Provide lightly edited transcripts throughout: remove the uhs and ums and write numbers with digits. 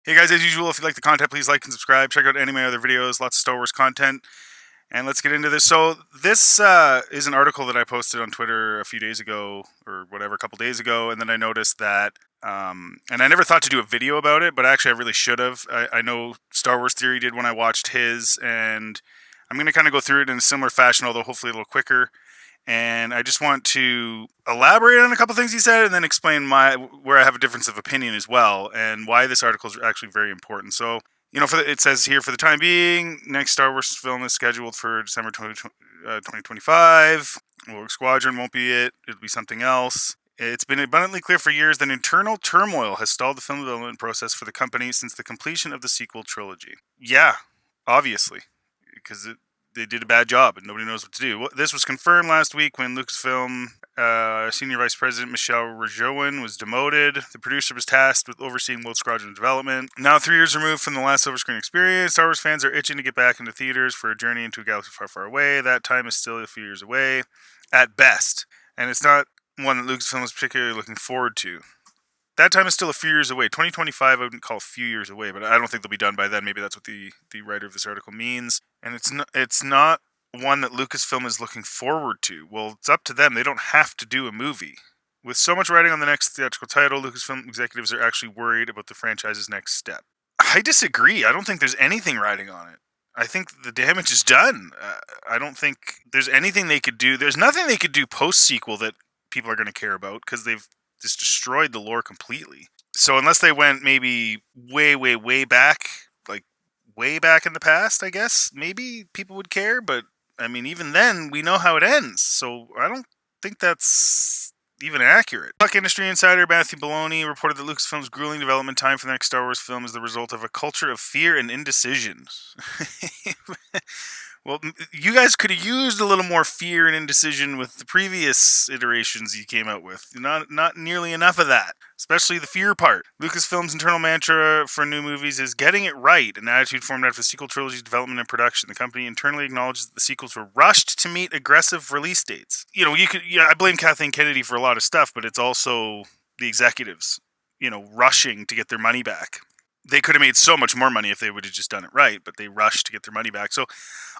Hey guys, as usual, if you like the content, please like and subscribe. Check out any of my other videos, lots of Star Wars content. And let's get into this. So this is an article that I posted on Twitter a few days ago, or whatever, a couple days ago, and then I noticed that, and I never thought to do a video about it, but actually I really should have. I know Star Wars Theory did when I watched his, and I'm going to kind of go through it in a similar fashion, although hopefully a little quicker. And I just want to elaborate on a couple things he said, and then explain where I have a difference of opinion as well, and why this article is actually very important. So, it says here, for the time being, next Star Wars film is scheduled for December 2025. Rogue Squadron won't be it. It'll be something else. It's been abundantly clear for years that internal turmoil has stalled the film development process for the company since the completion of the sequel trilogy. Yeah, obviously, because they did a bad job and nobody knows what to do. This was confirmed last week when Lucasfilm Senior Vice President Michelle Rajoin was demoted. The producer was tasked with overseeing Rogue Squadron development. Now, 3 years removed from the last over-screen experience, Star Wars fans are itching to get back into theaters for a journey into a galaxy far, far away. That time is still a few years away, at best. And it's not one that Lucasfilm is particularly looking forward to. That time is still a few years away. 2025, I wouldn't call a few years away, but I don't think they'll be done by then. Maybe that's what the writer of this article means. And it's not one that Lucasfilm is looking forward to. Well, it's up to them. They don't have to do a movie. With so much writing on the next theatrical title, Lucasfilm executives are actually worried about the franchise's next step. I disagree. I don't think there's anything riding on it. I think the damage is done. I don't think there's anything they could do. There's nothing they could do post-sequel that people are going to care about, because they've just destroyed the lore completely. So unless they went maybe way, way, way back, like way back in the past, I guess, maybe people would care. But, I mean, even then, we know how it ends. So I don't think that's even accurate. Puck Industry insider Matthew Baloney reported that Lucasfilm's grueling development time for the next Star Wars film is the result of a culture of fear and indecision. Well, you guys could have used a little more fear and indecision with the previous iterations you came out with. Not nearly enough of that, especially the fear part. Lucasfilm's internal mantra for new movies is getting it right, an attitude formed out of the sequel trilogy's development and production. The company internally acknowledges that the sequels were rushed to meet aggressive release dates. I blame Kathleen Kennedy for a lot of stuff, but it's also the executives, rushing to get their money back. They could have made so much more money if they would have just done it right, but they rushed to get their money back. So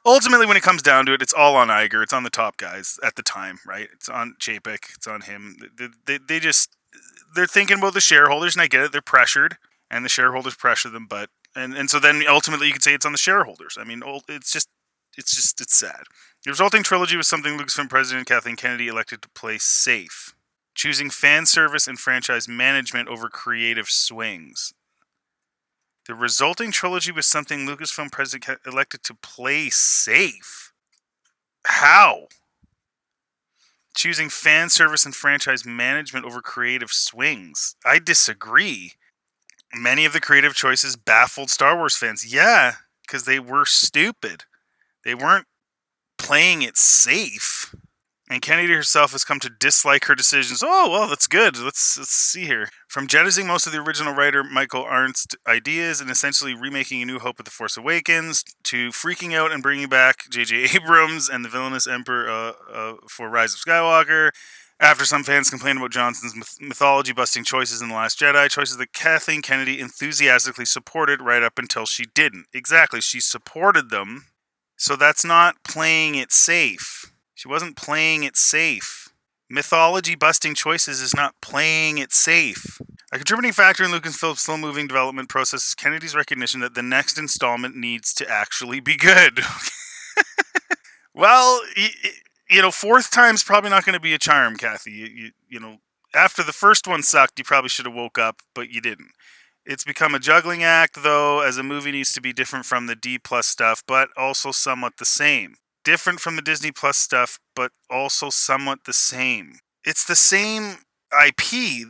ultimately, when it comes down to it, it's all on Iger. It's on the top guys at the time, right? It's on Chapek. It's on him. They're thinking about the shareholders, and I get it. They're pressured, and the shareholders pressure them. But and so then ultimately, you could say it's on the shareholders. I mean, it's sad. The resulting trilogy was something Lucasfilm President Kathleen Kennedy elected to play safe, choosing fan service and franchise management over creative swings. The resulting trilogy was something Lucasfilm President elected to play safe. How? Choosing fan service and franchise management over creative swings. I disagree. Many of the creative choices baffled Star Wars fans. Yeah, because they were stupid. They weren't playing it safe. And Kennedy herself has come to dislike her decisions. Oh, well, that's good. Let's see here. From jettisoning most of the original writer Michael Arndt's ideas and essentially remaking A New Hope with The Force Awakens, to freaking out and bringing back J.J. Abrams and the villainous Emperor for Rise of Skywalker, after some fans complained about Johnson's mythology-busting choices in The Last Jedi, choices that Kathleen Kennedy enthusiastically supported right up until she didn't. Exactly, she supported them, so that's not playing it safe. She wasn't playing it safe. Mythology-busting choices is not playing it safe. A contributing factor in Lucasfilm's slow-moving development process is Kennedy's recognition that the next installment needs to actually be good. Well, fourth time's probably not going to be a charm, Kathy. After the first one sucked, you probably should have woke up, but you didn't. It's become a juggling act, though, as a movie needs to be different from the D+ stuff, but also somewhat the same. Different from the Disney Plus stuff, but also somewhat the same. It's the same IP.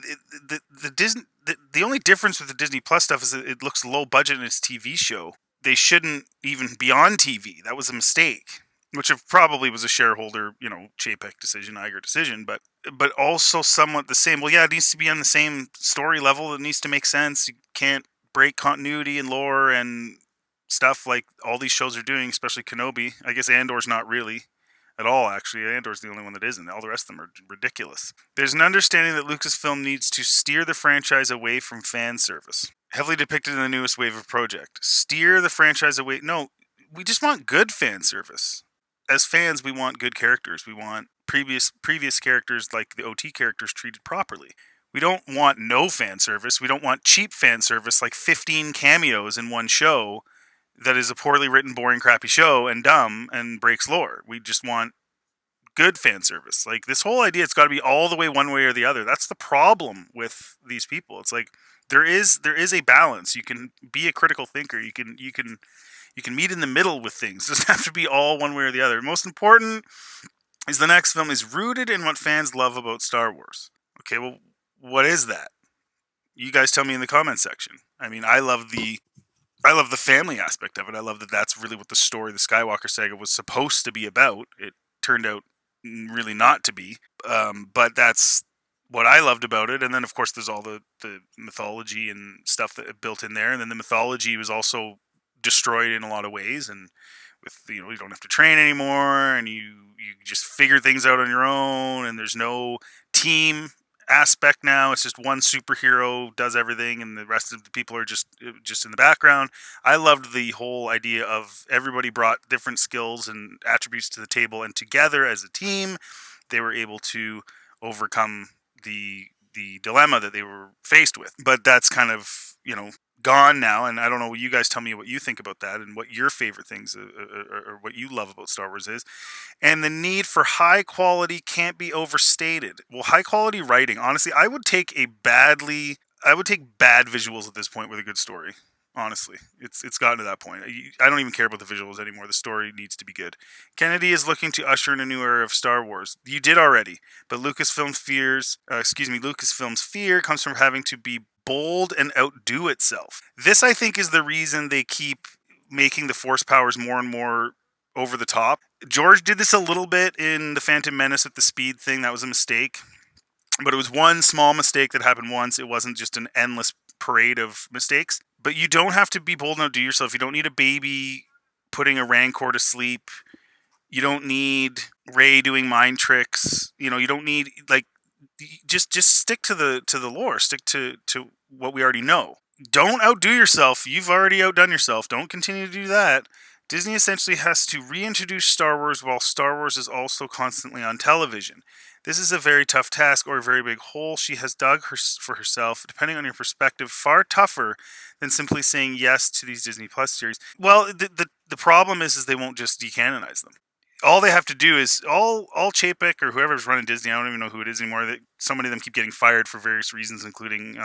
The only difference with the Disney Plus stuff is that it looks low budget in its TV show. They shouldn't even be on TV. That was a mistake, which probably was a shareholder, Chapek decision, Iger decision, but also somewhat the same. Well, yeah, it needs to be on the same story level. It needs to make sense. You can't break continuity and lore and stuff like all these shows are doing, especially Kenobi. I guess Andor's not really at all, actually. Andor's the only one that isn't. All the rest of them are ridiculous. There's an understanding that Lucasfilm needs to steer the franchise away from fan service. heavily depicted in the newest wave of project. Steer the franchise away. No, we just want good fan service. As fans, we want good characters. We want previous characters like the OT characters treated properly. We don't want no fan service. We don't want cheap fan service like 15 cameos in one show that is a poorly written, boring, crappy show and dumb and breaks lore. We just want good fan service. Like this whole idea, it's got to be all the way one way or the other. That's the problem with these people. It's like there is a balance. You can be a critical thinker. You can meet in the middle with things. It doesn't have to be all one way or the other. Most important is the next film is rooted in what fans love about Star Wars. Okay, well, what is that? You guys tell me in the comment section. I mean, I love the family aspect of it. I love that that's really what the story, the Skywalker saga, was supposed to be about. It turned out really not to be, but that's what I loved about it. And then, of course, there's all the mythology and stuff that built in there. And then the mythology was also destroyed in a lot of ways. And with you don't have to train anymore, and you just figure things out on your own. And there's no team aspect now. It's just one superhero does everything, and the rest of the people are just in the background. I loved the whole idea of everybody brought different skills and attributes to the table, and together as a team, they were able to overcome the dilemma that they were faced with. But that's kind of gone now, and I don't know. You guys tell me what you think about that, and what your favorite things or what you love about Star Wars is. And the need for high quality can't be overstated. Well, high quality writing, honestly, I would take bad visuals at this point with a good story. Honestly, it's gotten to that point. I don't even care about the visuals anymore. The story needs to be good. Kennedy is looking to usher in a new era of Star Wars. You did already, but Lucasfilm's fear comes from having to be bold and outdo itself. This, I think, is the reason they keep making the Force powers more and more over the top. George did this a little bit in The Phantom Menace with the speed thing. That was a mistake. But it was one small mistake that happened once. It wasn't just an endless parade of mistakes. But you don't have to be bold and outdo yourself. You don't need a baby putting a Rancor to sleep. You don't need Rey doing mind tricks. You don't need, like, just stick to the lore. Stick to what we already know. Don't outdo yourself. You've already outdone yourself. Don't continue to do that. Disney essentially has to reintroduce Star Wars while Star Wars is also constantly on television. This is a very tough task, or a very big hole she has dug for herself, depending on your perspective, far tougher than simply saying yes to these Disney Plus series. Well, the problem is they won't just decanonize them. All they have to do is, all Chapek or whoever's running Disney, I don't even know who it is anymore, so many of them keep getting fired for various reasons, including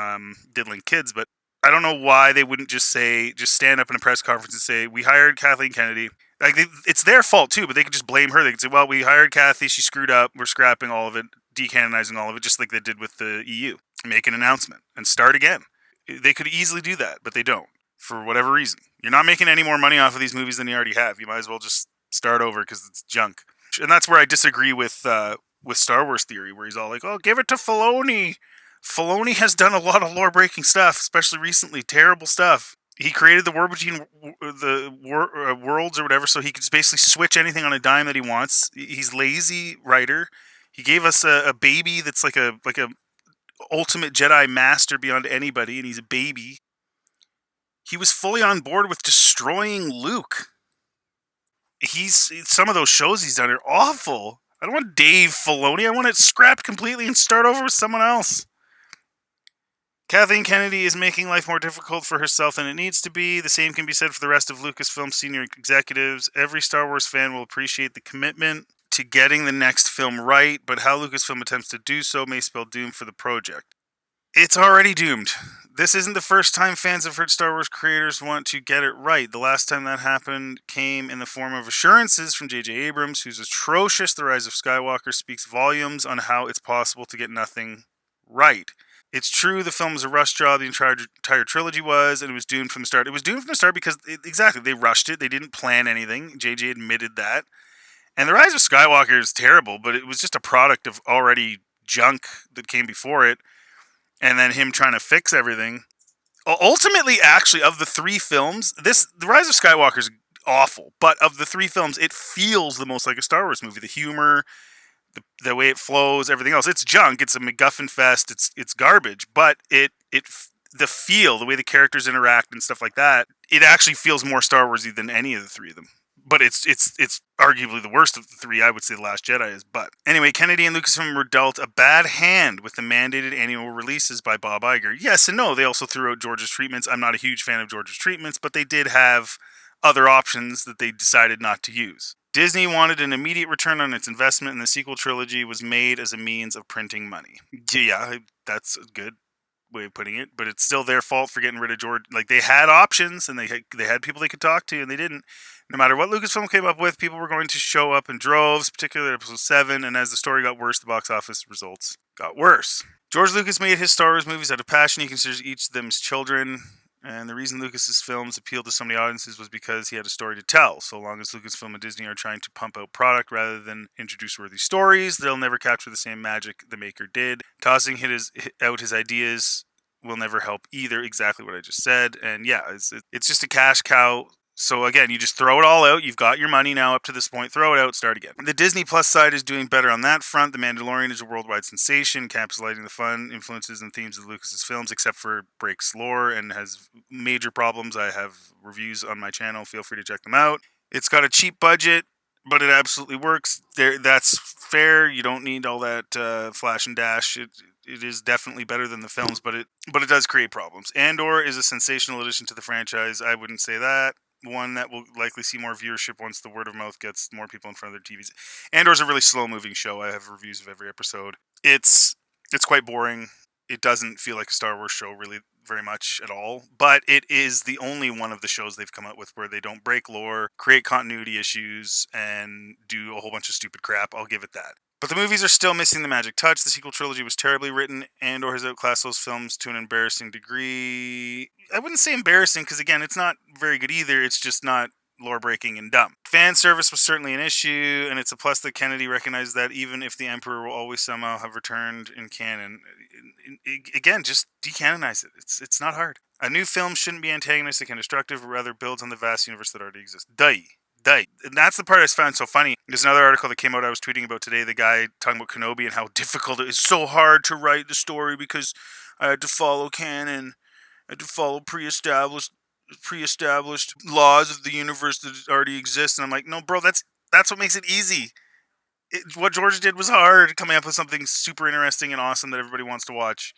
diddling kids, but I don't know why they wouldn't just stand up in a press conference and say, we hired Kathleen Kennedy. Like, it's their fault too, but they could just blame her. They could say, well, we hired Kathy, she screwed up, we're scrapping all of it, decanonizing all of it, just like they did with the EU. Make an announcement and start again. They could easily do that, but they don't, for whatever reason. You're not making any more money off of these movies than you already have. You might as well just start over, because it's junk. And that's where I disagree with Star Wars Theory, where he's all like, oh, give it to Filoni. Filoni has done a lot of lore-breaking stuff, especially recently. Terrible stuff. He created the war between the worlds or whatever, so he could just basically switch anything on a dime that he wants. He's lazy writer. He gave us a baby that's like a ultimate Jedi master beyond anybody, and he's a baby. He was fully on board with destroying Luke. Some of those shows he's done are awful. I don't want Dave Filoni. I want it scrapped completely and start over with someone else. Kathleen Kennedy is making life more difficult for herself than it needs to be. The same can be said for the rest of Lucasfilm senior executives. Every Star Wars fan will appreciate the commitment to getting the next film right, but how Lucasfilm attempts to do so may spell doom for the project. It's already doomed. This isn't the first time fans have heard Star Wars creators want to get it right. The last time that happened came in the form of assurances from J.J. Abrams, whose atrocious The Rise of Skywalker speaks volumes on how it's possible to get nothing right. It's true the film was a rush job, the entire trilogy was, and it was doomed from the start. It was doomed from the start because, exactly, they rushed it. They didn't plan anything. JJ admitted that. And The Rise of Skywalker is terrible, but it was just a product of already junk that came before it, and then him trying to fix everything. Ultimately, actually, of the three films, The Rise of Skywalker is awful, but of the three films, it feels the most like a Star Wars movie. The humor, the way it flows, everything else. It's junk. It's a MacGuffin fest. It's garbage. But the feel, the way the characters interact and stuff like that, it actually feels more Star Warsy than any of the three of them. But it's arguably the worst of the three. I would say The Last Jedi is. But anyway, Kennedy and Lucasfilm were dealt a bad hand with the mandated annual releases by Bob Iger. Yes and no. They also threw out George's treatments. I'm not a huge fan of George's treatments, but they did have other options that they decided not to use. Disney wanted an immediate return on its investment, and the sequel trilogy was made as a means of printing money. Yeah, that's a good way of putting it, but it's still their fault for getting rid of George. Like, they had options, and they had people they could talk to, and they didn't. No matter what Lucasfilm came up with, people were going to show up in droves, particularly episode 7, and as the story got worse, the box office results got worse. George Lucas made his Star Wars movies out of passion. He considers each of them his children. And the reason Lucas's films appealed to so many audiences was because he had a story to tell. So long as Lucasfilm and Disney are trying to pump out product rather than introduce worthy stories, they'll never capture the same magic the maker did. Tossing out his ideas will never help either. Exactly what I just said. And yeah, it's just a cash cow. So again, you just throw it all out. You've got your money now up to this point. Throw it out, start again. The Disney Plus side is doing better on that front. The Mandalorian is a worldwide sensation, encapsulating the fun, influences, and themes of Lucas's films, except for breaks lore and has major problems. I have reviews on my channel. Feel free to check them out. It's got a cheap budget, but it absolutely works. That's fair. You don't need all that flash and dash. It is definitely better than the films, but it does create problems. Andor is a sensational addition to the franchise. I wouldn't say that. One that will likely see more viewership once the word of mouth gets more people in front of their TVs. Andor's a really slow-moving show. I have reviews of every episode. It's quite boring. It doesn't feel like a Star Wars show really very much at all, but it is the only one of the shows they've come out with where they don't break lore, create continuity issues, and do a whole bunch of stupid crap. I'll give it that. But the movies are still missing the magic touch. The sequel trilogy was terribly written. Andor has outclassed those films to an embarrassing degree. I wouldn't say embarrassing, because again, it's not very good either. It's just not lore-breaking and dumb. Fan service was certainly an issue, and it's a plus that Kennedy recognized that even if the Emperor will always somehow have returned in canon, again, just decanonize it. It's not hard. A new film shouldn't be antagonistic and destructive, but rather builds on the vast universe that already exists. And that's the part I found so funny. There's another article that came out I was tweeting about today, the guy talking about Kenobi and how difficult it is, so hard to write the story because I had to follow canon. I had to follow pre-established laws of the universe that already exists. And I'm like, no, bro, that's what makes it easy. What George did was hard, coming up with something super interesting and awesome that everybody wants to watch.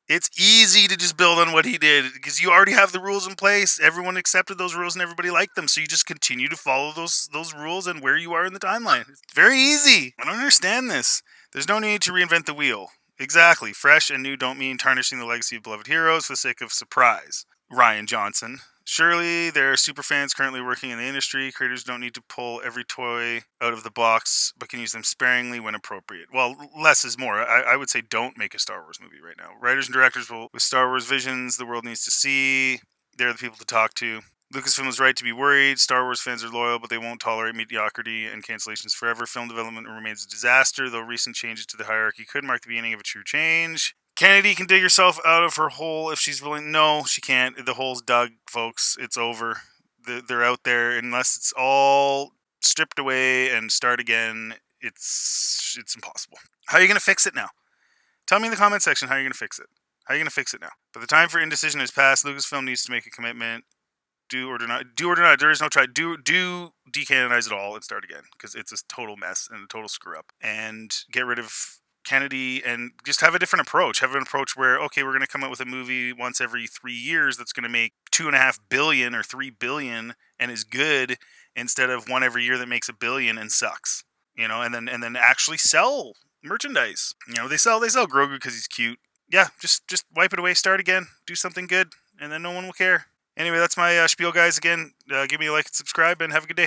It's easy to just build on what he did because you already have the rules in place. Everyone accepted those rules and everybody liked them. So you just continue to follow those rules and where you are in the timeline. It's very easy. I don't understand this. There's no need to reinvent the wheel. Exactly. Fresh and new don't mean tarnishing the legacy of beloved heroes for the sake of surprise. Ryan Johnson. Surely there are super fans currently working in the industry. Creators don't need to pull every toy out of the box, but can use them sparingly when appropriate. Well, less is more. I would say don't make a Star Wars movie right now. Writers and directors with Star Wars visions the world needs to see. They're the people to talk to. Lucasfilm is right to be worried. Star Wars fans are loyal, but they won't tolerate mediocrity and cancellations forever. Film development remains a disaster, though recent changes to the hierarchy could mark the beginning of a true change. Kennedy can dig herself out of her hole if she's willing. No, she can't. The hole's dug, folks. It's over. They're out there. Unless it's all stripped away and start again, it's impossible. How are you going to fix it now? Tell me in the comment section how you're going to fix it. How are you going to fix it now? But the time for indecision has passed. Lucasfilm needs to make a commitment. Do or do not. Do or do not. There is no try. Do decanonize it all and start again, because it's a total mess and a total screw up. And get rid of Kennedy and just have a different approach. Have an approach where, okay, we're going to come out with a movie once every 3 years that's going to make $2.5 billion or $3 billion and is good, instead of one every year that makes $1 billion and sucks. And then actually sell merchandise. They sell Grogu because he's cute. Yeah, just wipe it away, start again, do something good, and then no one will care. Anyway, that's my spiel, guys. Again, give me a like and subscribe, and have a good day.